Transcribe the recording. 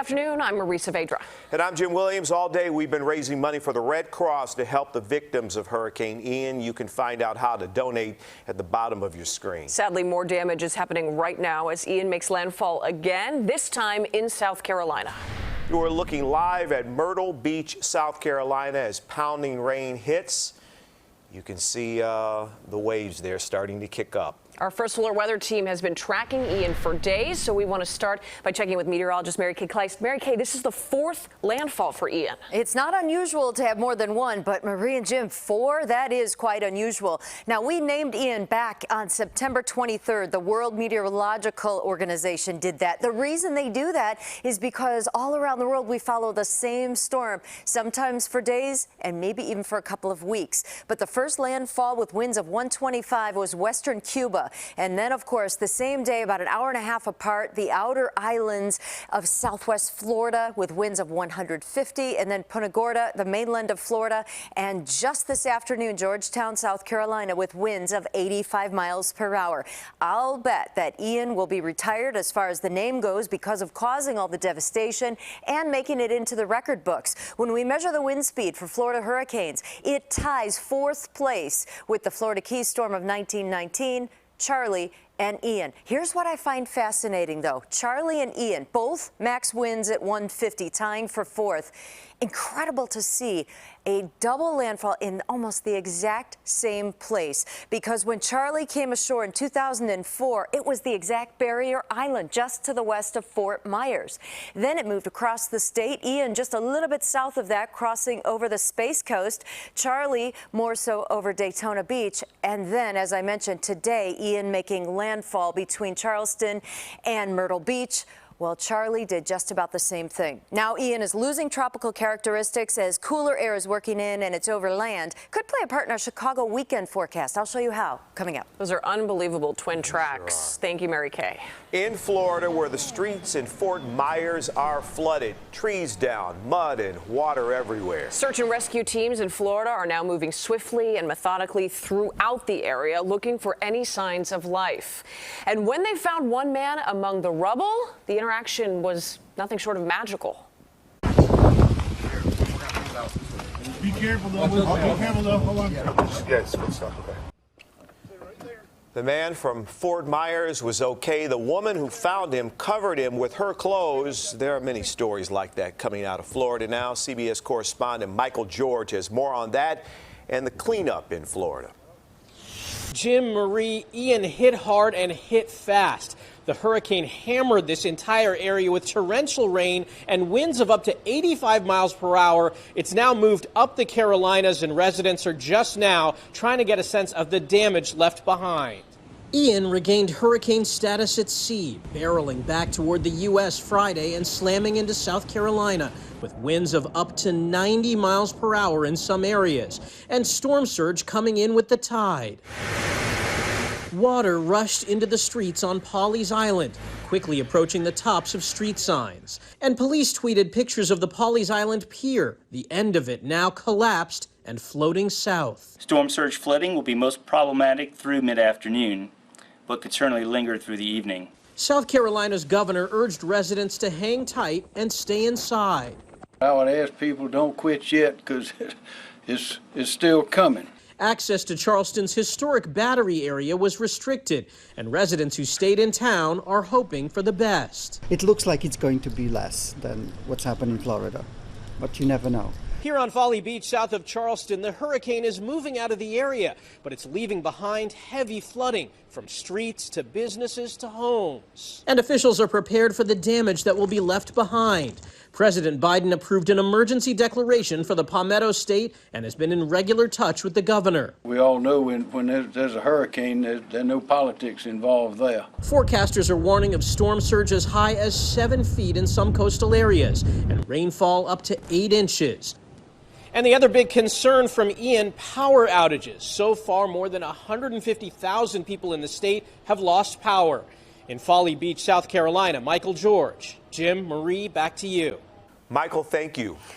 afternoon. I'm Marisa Vedra. And I'm Jim Williams. All day we've been raising money for the Red Cross to help the victims of Hurricane Ian. You can find out how to donate at the bottom of your screen. Sadly, more damage is happening right now as Ian makes landfall again, this time in South Carolina. You're looking live at Myrtle Beach, South Carolina as pounding rain hits. You can see the waves there starting to kick up. Our First Alert weather team has been tracking Ian for days, so we want to start by checking with meteorologist Mary Kay Kleist. Mary Kay, this is the fourth landfall for Ian. It's not unusual to have more than one, but Marie and Jim, 4, that is quite unusual. Now, we named Ian back on September 23rd. The World Meteorological Organization did that. The reason they do that is because all around the world we follow the same storm, sometimes for days and maybe even for a couple of weeks. But the first landfall with winds of 125 was western Cuba. And then, of course, the same day, about an hour and a half apart, the outer islands of southwest Florida with winds of 150, and then Punta Gorda, the mainland of Florida, and just this afternoon, Georgetown, South Carolina, with winds of 85 miles per hour. I'll bet that Ian will be retired as far as the name goes because of causing all the devastation and making it into the record books. When we measure the wind speed for Florida hurricanes, it ties 4th place with the Florida Keys storm of 1919, Charlie, and Ian. Here's what I find fascinating, though. Charlie and Ian, both max winds at 150, tying for 4th. Incredible to see a double landfall in almost the exact same place, because when Charlie came ashore in 2004, it was the exact barrier island just to the west of Fort Myers. Then it moved across the state. Ian just a little bit south of that, crossing over the Space Coast. Charlie more so over Daytona Beach. And then, as I mentioned today, Ian making landfall between Charleston and Myrtle Beach. Well, Charlie did just about the same thing. Now Ian is losing tropical characteristics as cooler air is working in and it's over land. Could play a part in our Chicago weekend forecast. I'll show you how coming up. Those are unbelievable twin tracks. Thank you, Mary Kay. In Florida, where the streets in Fort Myers are flooded, trees down, mud and water everywhere. Search and rescue teams in Florida are now moving swiftly and methodically throughout the area, looking for any signs of life. And when they found one man among the rubble, the interaction was nothing short of magical. Be careful though. Be careful though. Hold on. Yes, good stuff. Okay. The man from Fort Myers was okay. The woman who found him covered him with her clothes. There are many stories like that coming out of Florida now. CBS correspondent Michael George has more on that and the cleanup in Florida. Jim, Marie, Ian hit hard and hit fast. The hurricane hammered this entire area with torrential rain and winds of up to 85 miles per hour. It's now moved up the Carolinas, and residents are just now trying to get a sense of the damage left behind. Ian regained hurricane status at sea, barreling back toward the U.S. Friday and slamming into South Carolina with winds of up to 90 miles per hour in some areas, and storm surge coming in with the tide. Water rushed into the streets on Pawleys Island, quickly approaching the tops of street signs. And police tweeted pictures of the Pawleys Island pier, the end of it now collapsed and floating south. Storm surge flooding will be most problematic through mid-afternoon, but could certainly linger through the evening. South Carolina's governor urged residents to hang tight and stay inside. I would ask people don't quit yet because it's still coming. Access to Charleston's historic Battery area was restricted, and residents who stayed in town are hoping for the best. It looks like it's going to be less than what's happened in Florida, but you never know. Here on Folly Beach, south of Charleston, the hurricane is moving out of the area, but it's leaving behind heavy flooding from streets to businesses to homes. And officials are prepared for the damage that will be left behind. President Biden approved an emergency declaration for the Palmetto State and has been in regular touch with the governor. We all know when there's a hurricane, there's no politics involved there. Forecasters are warning of storm surge as high as 7 feet in some coastal areas and rainfall up to 8 inches. And the other big concern from Ian, power outages. So far, more than 150,000 people in the state have lost power. In Folly Beach, South Carolina, Michael George. Jim, Marie, back to you. Michael, thank you.